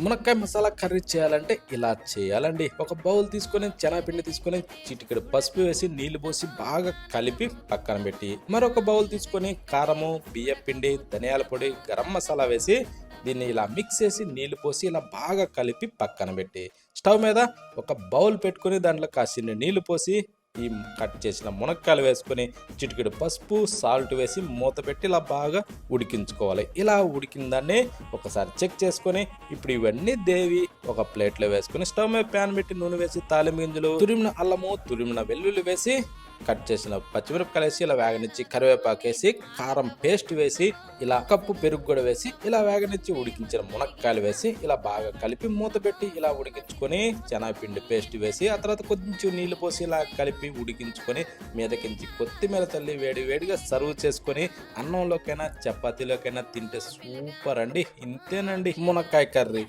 మునక్కాయ మసాలా కర్రీ చేయాలంటే ఇలా చేయాలండి. ఒక బౌల్ తీసుకొని శనగపిండి తీసుకొని చిటికెడు పసుపు వేసి నీళ్లు పోసి బాగా కలిపి పక్కన పెట్టి, మరొక బౌల్ తీసుకొని కారము, బియ్యం పిండి, ధనియాల పొడి, గరం మసాలా వేసి దీన్ని ఇలా మిక్స్ చేసి నీళ్లు పోసి ఇలా బాగా కలిపి పక్కన పెట్టి, స్టవ్ మీద ఒక బౌల్ పెట్టుకొని దాంట్లో కాసిన్ని నీళ్లు పోసి ఈ కట్ చేసిన మునక్కాయలు వేసుకొని చిటికెడు పసుపు, సాల్ట్ వేసి మూత పెట్టి ఇలా బాగా ఉడికించుకోవాలి. ఇలా ఉడికిన దాన్ని ఒకసారి చెక్ చేసుకొని ఇప్పుడు ఇవన్నీ దేవి ఒక ప్లేట్లో వేసుకొని స్టవ్ మీద ప్యాన్ పెట్టి నూనె వేసి తాలింపు గింజలు, తురిమిన అల్లము, తురిమిన వెల్లుల్లి వేసి కట్ చేసిన పచ్చిమిరపకాయలు వేసి ఇలా వేగనిచ్చి కరివేపాకు వేసి కారం పేస్ట్ వేసి ఇలా కప్పు పెరుగు కూడా వేసి ఇలా వేగనిచ్చి ఉడికించిన మునక్కాయలు వేసి ఇలా బాగా కలిపి మూత పెట్టి ఇలా ఉడికించుకొని శనగపిండి పేస్ట్ వేసి ఆ తర్వాత కొంచెం నీళ్లు పోసి ఇలా కలిపి ఉడికించుకొని మీదకించి కొత్తిమీర తల్లి వేడి వేడిగా సర్వ్ చేసుకొని అన్నంలోకైనా చపాతీలోకైనా తింటే సూపర్ అండి. ఇంతేనండి మునక్కాయ కర్రీ.